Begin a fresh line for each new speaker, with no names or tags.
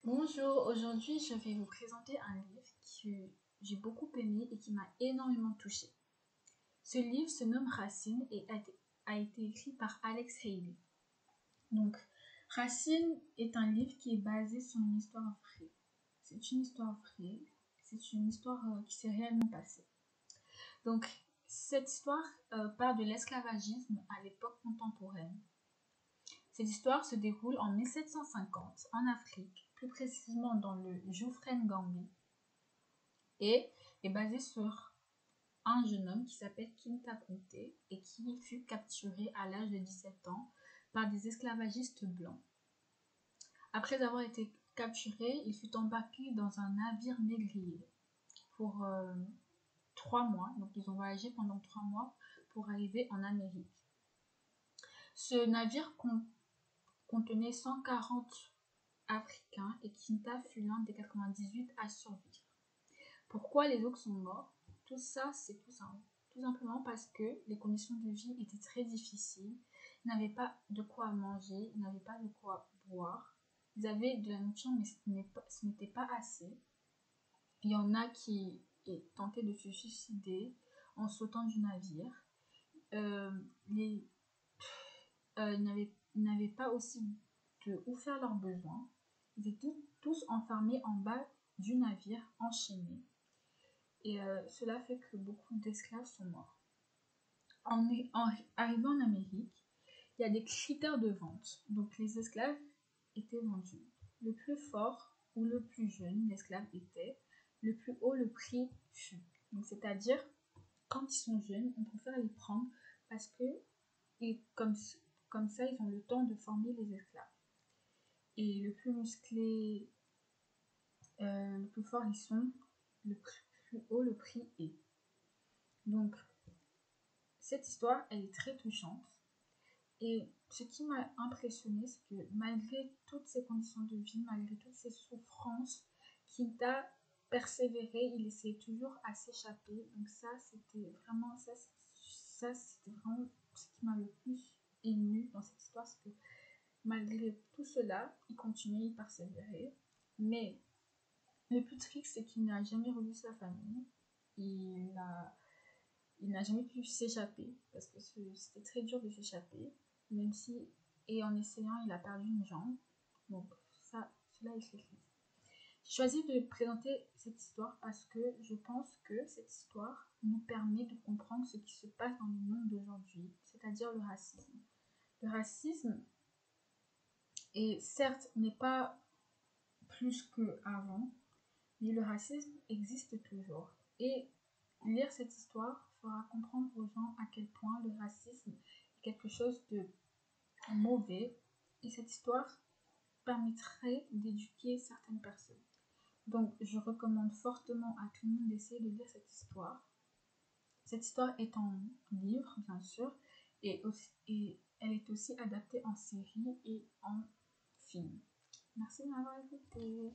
Bonjour, aujourd'hui je vais vous présenter un livre que j'ai beaucoup aimé et qui m'a énormément touchée. Ce livre se nomme Racine et a été écrit par Alex Haley. Donc, Racine est un livre qui est basé sur une histoire vraie. C'est une histoire vraie, c'est une histoire qui s'est réellement passée. Donc, cette histoire part de l'esclavagisme à l'époque contemporaine. Cette histoire se déroule en 1750 en Afrique, plus précisément dans le Joufren-Gambie, et est basée sur un jeune homme qui s'appelle Kinta Kunte et qui fut capturé à l'âge de 17 ans par des esclavagistes blancs. Après avoir été capturé, il fut embarqué dans un navire négrier pour 3 mois. Donc ils ont voyagé pendant 3 mois pour arriver en Amérique. Ce navire contenait 140 Africains et Kinta fut l'un des 98 à survivre. Pourquoi les autres sont morts? Tout ça, c'est tout simplement parce que les conditions de vie étaient très difficiles. Ils n'avaient pas de quoi manger, ils n'avaient pas de quoi boire. Ils avaient de la nourriture, mais ce n'était pas assez. Il y en a qui tentaient de se suicider en sautant du navire. Ils n'avaient pas aussi de où faire leurs besoins. Ils étaient tous enfermés en bas du navire, enchaînés. Et cela fait que beaucoup d'esclaves sont morts. En arrivant en Amérique, il y a des critères de vente. Donc les esclaves étaient vendus. Le plus fort ou le plus jeune l'esclave était, le plus haut le prix fut. Donc c'est-à-dire, quand ils sont jeunes, on préfère les prendre parce que comme ça, ils ont le temps de former les esclaves. Et le plus musclé, le plus fort ils sont, le plus haut le prix est. Donc, cette histoire, elle est très touchante. Et ce qui m'a impressionnée, c'est que malgré toutes ces conditions de vie, malgré toutes ces souffrances, Kinta persévérait, il essayait toujours à s'échapper. Donc c'était vraiment ce qui m'a le plus ému dans cette histoire, c'est que malgré tout cela, il continuait, il persévérait. Mais le plus triste, c'est qu'il n'a jamais revu sa famille. Il n'a jamais pu s'échapper parce que c'était très dur de s'échapper, même si, et en essayant, il a perdu une jambe. Donc, cela est très triste. J'ai choisi de présenter cette histoire parce que je pense que cette histoire nous permet de comprendre ce qui se passe dans le monde d'aujourd'hui, c'est-à-dire le racisme. Le racisme, et certes, n'est pas plus qu'avant, mais le racisme existe toujours. Et lire cette histoire fera comprendre aux gens à quel point le racisme est quelque chose de mauvais. Et cette histoire permettrait d'éduquer certaines personnes. Donc, je recommande fortement à tout le monde d'essayer de lire cette histoire. Cette histoire est en livre, bien sûr, et elle est aussi adaptée en série et en film. Merci de m'avoir écouté.